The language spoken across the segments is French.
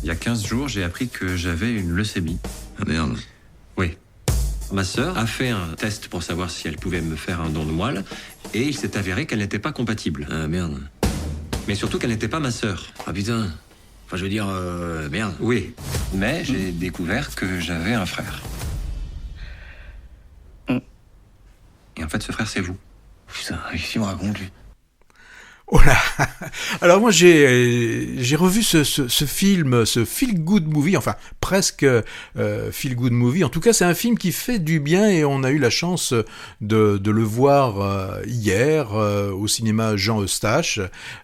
Il y a 15 jours, j'ai appris que j'avais une leucémie. Ah merde. Oui. Ma sœur a fait un test pour savoir si elle pouvait me faire un don de moelle, et il s'est avéré qu'elle n'était pas compatible. Ah merde. Mais surtout qu'elle n'était pas ma sœur. Ah putain. Enfin, je veux dire, merde. Oui. Mais j'ai découvert que j'avais un frère. Et en fait, ce frère, c'est vous. Putain, qu'est-ce qu'il me raconte, lui? Oh là. Alors moi j'ai revu ce film, ce feel good movie, enfin presque feel good movie. En tout cas, c'est un film qui fait du bien et on a eu la chance de le voir hier au cinéma Jean Eustache.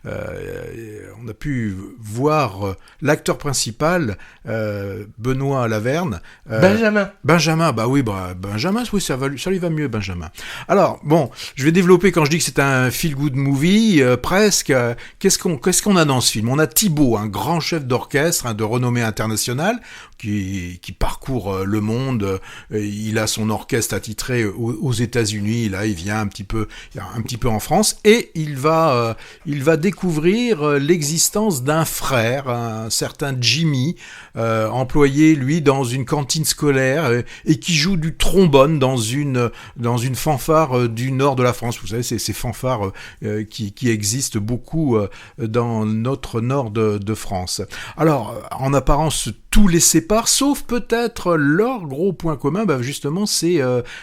On a pu voir l'acteur principal Benoît Laverne. Benjamin, Benjamin, oui, ça lui va mieux, Benjamin. Alors bon, je vais développer quand je dis que c'est un feel good movie. Presque. Qu'est-ce qu'on a dans ce film? On a Thibaut, un grand chef d'orchestre de renommée internationale qui parcourt le monde. Il a son orchestre attitré aux États-Unis. Là, il vient un petit peu en France et il va découvrir l'existence d'un frère, un certain Jimmy, employé lui dans une cantine scolaire et qui joue du trombone dans une fanfare du nord de la France. Vous savez, c'est ces fanfares qui existent beaucoup dans notre nord de France. Alors, en apparence, tout les sépare, sauf peut-être leur gros point commun, justement, c'est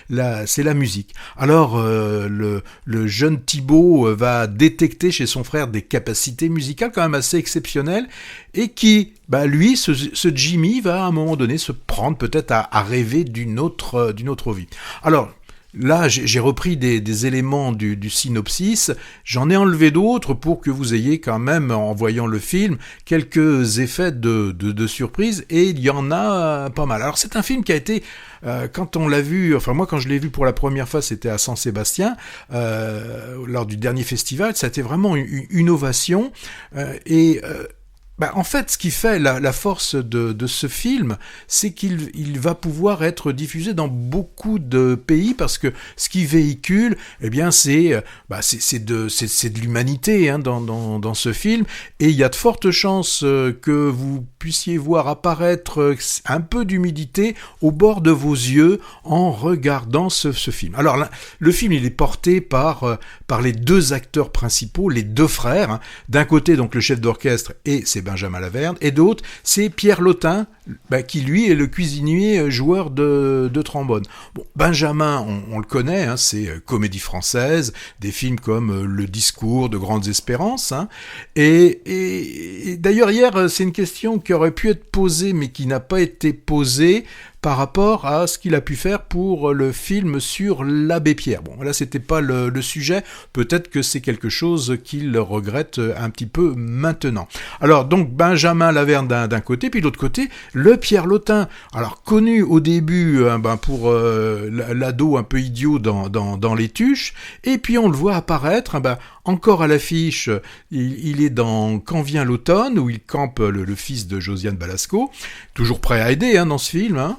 la musique. Alors, le jeune Thibaut va détecter chez son frère des capacités musicales quand même assez exceptionnelles et qui, lui, ce Jimmy va à un moment donné se prendre peut-être à rêver d'une autre vie. Alors, là, j'ai repris des éléments du synopsis, j'en ai enlevé d'autres pour que vous ayez quand même, en voyant le film, quelques effets de surprise, et il y en a pas mal. Alors c'est un film qui a été, quand on l'a vu, enfin moi quand je l'ai vu pour la première fois, c'était à Saint-Sébastien, lors du dernier festival, ça a été vraiment une ovation, en fait, ce qui fait la force de ce film, c'est qu'il va pouvoir être diffusé dans beaucoup de pays parce que ce qu'il véhicule, c'est de l'humanité dans ce film, et il y a de fortes chances que vous puissiez voir apparaître un peu d'humidité au bord de vos yeux en regardant ce film. Alors le film, il est porté par les deux acteurs principaux, les deux frères. D'un côté, donc le chef d'orchestre, et c'est Benjamin Laverne, et d'autre, c'est Pierre Lotin, qui lui est le cuisinier joueur de trombone. Bon, Benjamin, on le connaît, c'est comédie française, des films comme Le Discours de Grandes Espérances, et d'ailleurs hier, c'est une question qui aurait pu être posée, mais qui n'a pas été posée, par rapport à ce qu'il a pu faire pour le film sur l'abbé Pierre. Bon, là, c'était pas le sujet. Peut-être que c'est quelque chose qu'il regrette un petit peu maintenant. Alors, donc, Benjamin Laverne d'un côté, puis de l'autre côté, le Pierre Lotin. Alors, connu au début pour l'ado un peu idiot dans Les Tuches, et puis on le voit apparaître, encore à l'affiche, il est dans Quand vient l'automne, où il campe le fils de Josiane Balasco, toujours prêt à aider dans ce film,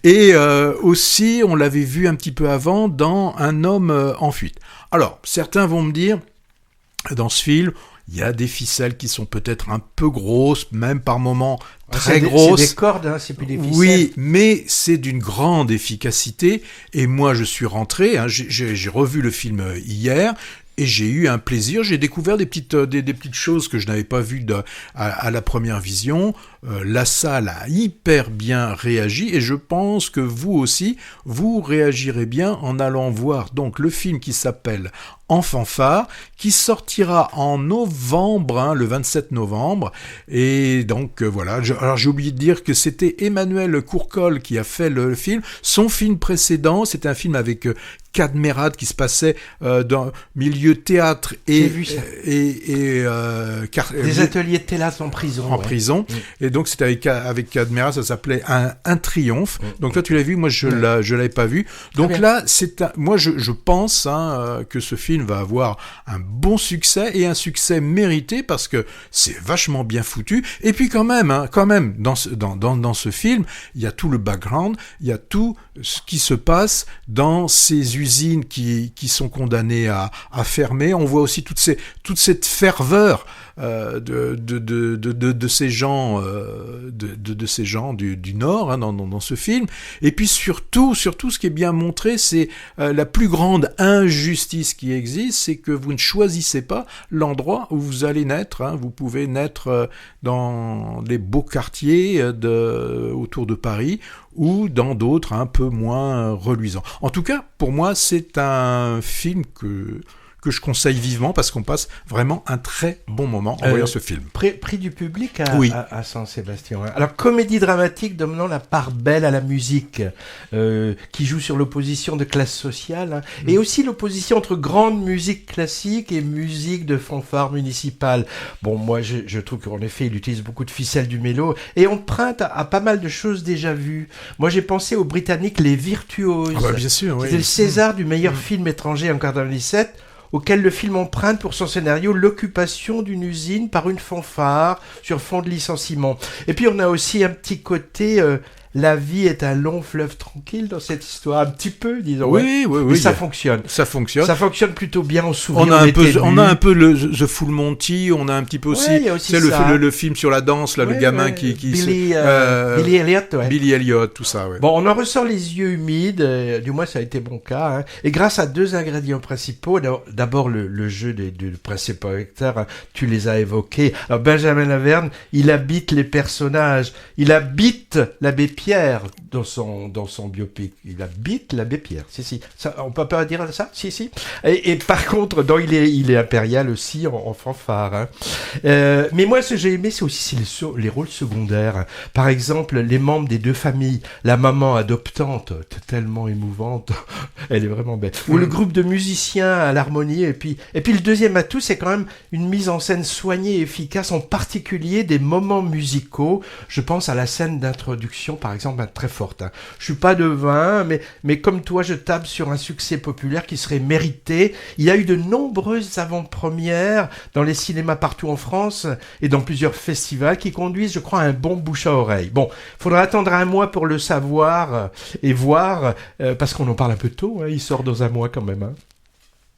Et aussi, on l'avait vu un petit peu avant dans Un homme en fuite. Alors, certains vont me dire, dans ce film, il y a des ficelles qui sont peut-être un peu grosses, même par moments très grosses. C'est des cordes, c'est plus des ficelles. Oui, mais c'est d'une grande efficacité. Et moi, je suis rentré, j'ai revu le film hier, et j'ai eu un plaisir, j'ai découvert des petites choses que je n'avais pas vues à la première vision. La salle a hyper bien réagi, et je pense que vous aussi, vous réagirez bien en allant voir donc le film qui s'appelle En fanfare, qui sortira en novembre, le 27 novembre, et donc voilà. Alors j'ai oublié de dire que c'était Emmanuel Courcol qui a fait le film. Son film précédent, c'était un film avec Cadmerade qui se passait dans milieu théâtre et des ateliers de théâtre en prison. Prison. Et donc c'était avec Cadmerade, ça s'appelait un triomphe. Donc toi tu l'as vu, moi je l'avais pas vu. Donc là moi je pense que ce film va avoir un bon succès, et un succès mérité, parce que c'est vachement bien foutu. Et puis quand même dans ce film, il y a tout le background, il y a tout ce qui se passe dans ces usines qui sont condamnées à fermer. On voit aussi toute cette ferveur de ces gens, de ces gens du Nord hein, dans ce film. Et puis surtout, ce qui est bien montré, c'est la plus grande injustice qui existe, c'est que vous ne choisissez pas l'endroit où vous allez naître. Hein. Vous pouvez naître dans les beaux quartiers autour de Paris ou dans d'autres un peu moins reluisants. En tout cas, pour moi, c'est un film que je conseille vivement parce qu'on passe vraiment un très bon moment en voyant ce film. Prix du public Oui. à Saint-Sébastien. Alors, comédie dramatique donnant la part belle à la musique, qui joue sur l'opposition de classe sociale, et aussi l'opposition entre grande musique classique et musique de fanfare municipale. Bon, moi, je trouve qu'en effet, il utilise beaucoup de ficelles du mélo, et on emprunte à pas mal de choses déjà vues. Moi, j'ai pensé aux Britanniques Les Virtuoses. Ah bah, bien sûr, oui. C'était le César du meilleur film étranger en 1997, auquel le film emprunte pour son scénario l'occupation d'une usine par une fanfare sur fond de licenciement. Et puis on a aussi un petit côté la vie est un long fleuve tranquille dans cette histoire, un petit peu, disons. Oui, oui, oui. Mais ça fonctionne. Ça fonctionne. Ça fonctionne plutôt bien, on se souvient. On a un peu le The Full Monty, on a un petit peu aussi, ouais, aussi le film sur la danse, là, ouais, le gamin ouais. qui Billy Elliot, ouais. Billy Elliot, tout ça, ouais. Bon, on en ressort les yeux humides, du moins ça a été mon cas, hein. Et grâce à deux ingrédients principaux, d'abord le jeu du principal acteur, hein, tu les as évoqués. Alors Benjamin Laverne, il habite les personnages, il habite l'abbé Pierre dans son biopic, il habite l'abbé Pierre, si, ça, on peut pas dire ça, si. Et par contre, il est impérial aussi en fanfare, hein. Mais moi, ce que j'ai aimé, c'est aussi les rôles secondaires, hein. Par exemple, les membres des deux familles, la maman adoptante, tellement émouvante, elle est vraiment belle, ou le groupe de musiciens à l'harmonie, et puis le deuxième atout, c'est quand même une mise en scène soignée et efficace, en particulier des moments musicaux. Je pense à la scène d'introduction, par exemple, très forte, hein. Je suis pas devin, mais comme toi, je table sur un succès populaire qui serait mérité. Il y a eu de nombreuses avant-premières dans les cinémas partout en France et dans plusieurs festivals qui conduisent, je crois, à un bon bouche à oreille. Bon, faudra attendre un mois pour le savoir et voir, parce qu'on en parle un peu tôt, hein, il sort dans un mois quand même, hein.